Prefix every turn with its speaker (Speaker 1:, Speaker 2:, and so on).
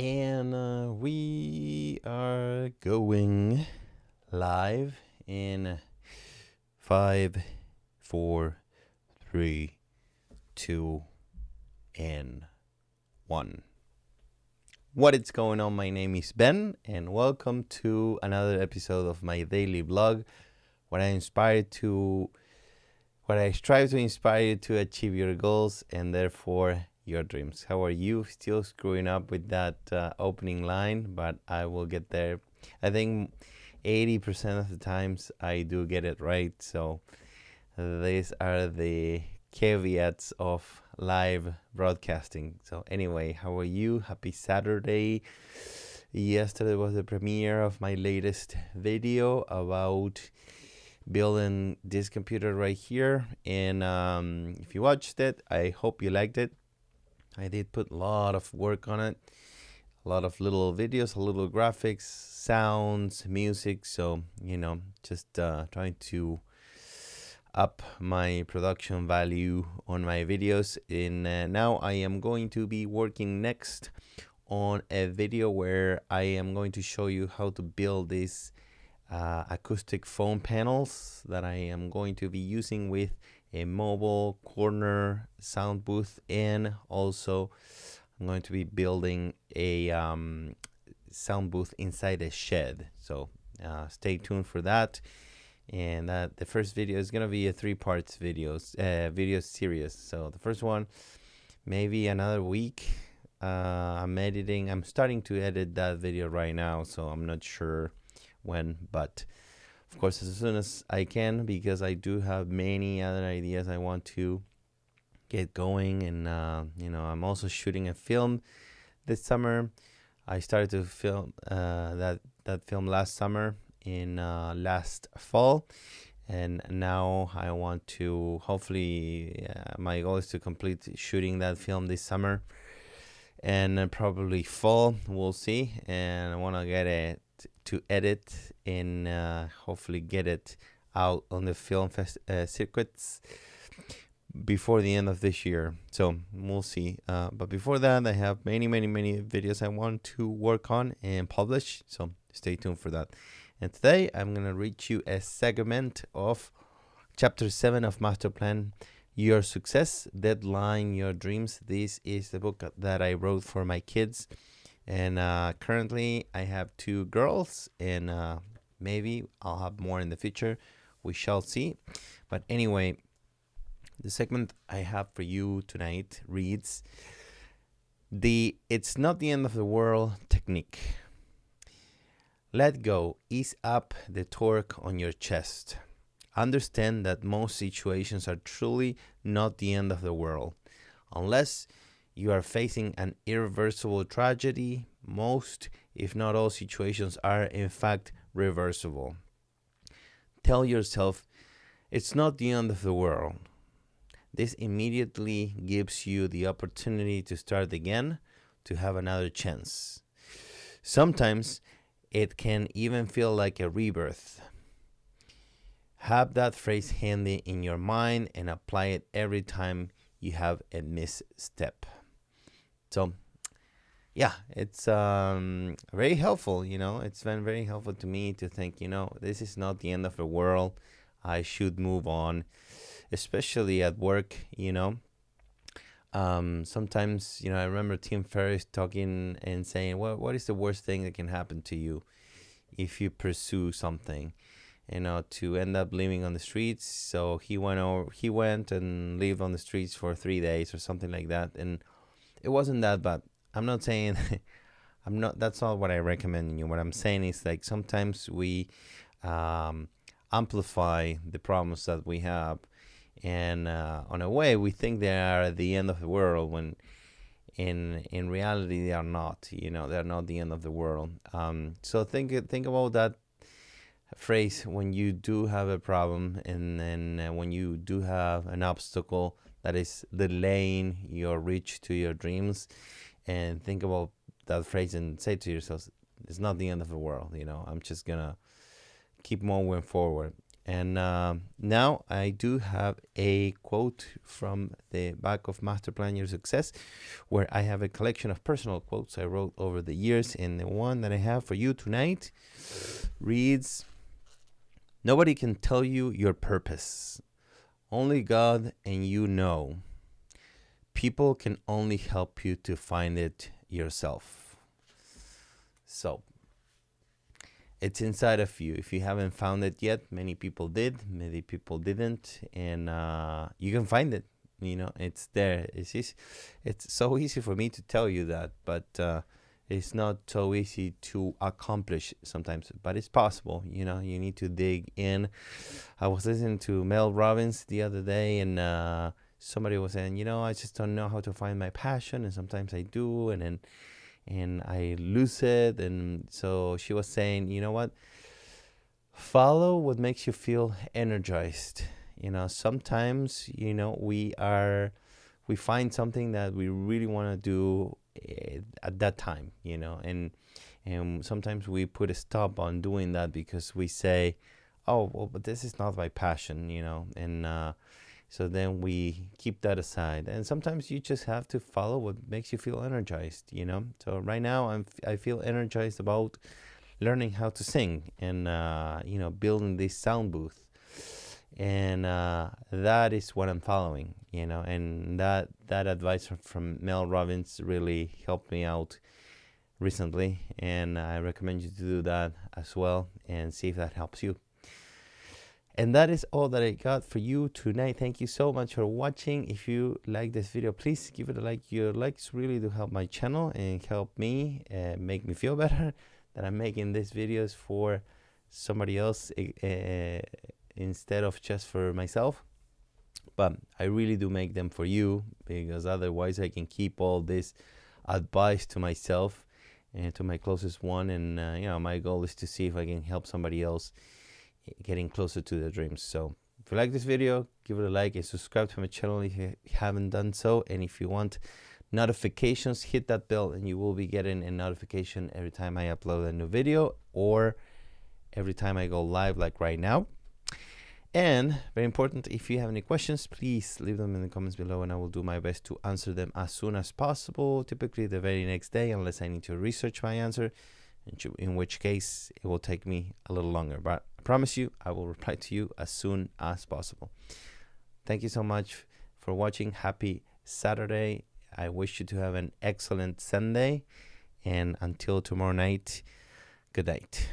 Speaker 1: And we are going live in 5, 4, 3, 2, and 1. What is going on? My name is Ben, and welcome to another episode of my daily vlog, where I strive to inspire you to achieve your goals and therefore your dreams. How are you? Still screwing up with that opening line, but I will get there. I think 80% of the times I do get it right. So these are the caveats of live broadcasting. So anyway, how are you? Happy Saturday. Yesterday was the premiere of my latest video about building this computer right here, and if you watched it, I hope you liked it. I did put a lot of work on it, a lot of little videos, a little graphics, sounds, music. So just trying to up my production value on my videos. And now I am going to be working next on a video where I am going to show you how to build these acoustic foam panels that I am going to be using with a mobile corner sound booth, and also I'm going to be building a sound booth inside a shed. So stay tuned for that. And the first video is gonna be a 3-part video series. So the first one, maybe another week. I'm starting to edit that video right now, so I'm not sure when, but of course as soon as I can, because I do have many other ideas I want to get going. And I'm also shooting a film this summer. I started to film that film last summer, in last fall, and now I want to hopefully my goal is to complete shooting that film this summer, and probably fall, we'll see. And I want to get it to edit and hopefully get it out on the film circuits before the end of this year. So we'll see. But before that, I have many videos I want to work on and publish. So stay tuned for that. And today I'm going to read you a segment of Chapter 7 of Masterplan, Your Success, Deadline Your Dreams. This is the book that I wrote for my kids. And currently I have 2 girls, and maybe I'll have more in the future. We shall see. But anyway, the segment I have for you tonight reads, the "It's not the end of the world" technique. Let go, ease up the torque on your chest. Understand that most situations are truly not the end of the world. Unless you are facing an irreversible tragedy, most, if not all, situations are in fact reversible. Tell yourself, it's not the end of the world. This immediately gives you the opportunity to start again, to have another chance. Sometimes it can even feel like a rebirth. Have that phrase handy in your mind and apply it every time you have a misstep. So, yeah, it's very helpful. It's been very helpful to me to think, this is not the end of the world. I should move on, especially at work. Sometimes, I remember Tim Ferriss talking and saying, well, what is the worst thing that can happen to you if you pursue something? To end up living on the streets. So he went and lived on the streets for 3 days or something like that, and it wasn't that bad. I'm not saying that's not what I recommend you. What I'm saying is, like, sometimes we amplify the problems that we have, and on a way we think they are the end of the world, when in reality they are not. They're not the end of the world. So think about that phrase when you do have a problem, and then when you do have an obstacle that is delaying your reach to your dreams, and think about that phrase and say to yourself, it's not the end of the world. I'm just gonna keep moving forward. And now I do have a quote from the back of Masterplan Your Success, where I have a collection of personal quotes I wrote over the years. And the one that I have for you tonight reads, "Nobody can tell you your purpose. Only God and you know. People can only help you to find it yourself." So it's inside of you. If you haven't found it yet, many people did, many people didn't, and you can find it. You know, it's there. It's easy. It's so easy for me to tell you that, but it's not so easy to accomplish sometimes. But it's possible. You know, you need to dig in. I was listening to Mel Robbins the other day, and somebody was saying, you know, I just don't know how to find my passion, and sometimes I do, and I lose it. And so she was saying, you know what? Follow what makes you feel energized. You know, sometimes, you know, we find something that we really want to do at that time, you know, and sometimes we put a stop on doing that because we say, oh, well, but this is not my passion, you know, and so then we keep that aside. And sometimes you just have to follow what makes you feel energized, you know. So right now I feel energized about learning how to sing and, you know, building this sound booth. And that is what I'm following, you know, and that advice from Mel Robbins really helped me out recently. And I recommend you to do that as well and see if that helps you. And that is all that I got for you tonight. Thank you so much for watching. If you like this video, please give it a like. Your likes really do help my channel and help me make me feel better that I'm making these videos for somebody else instead of just for myself. But I really do make them for you, because otherwise I can keep all this advice to myself and to my closest one. And you know, my goal is to see if I can help somebody else getting closer to their dreams. So if you like this video, give it a like and subscribe to my channel if you haven't done so. And if you want notifications, hit that bell and you will be getting a notification every time I upload a new video or every time I go live, like right now. And very important, if you have any questions, please leave them in the comments below and I will do my best to answer them as soon as possible, typically the very next day, unless I need to research my answer, in which case it will take me a little longer. But I promise you, I will reply to you as soon as possible. Thank you so much for watching. Happy Saturday. I wish you to have an excellent Sunday. And until tomorrow night, good night.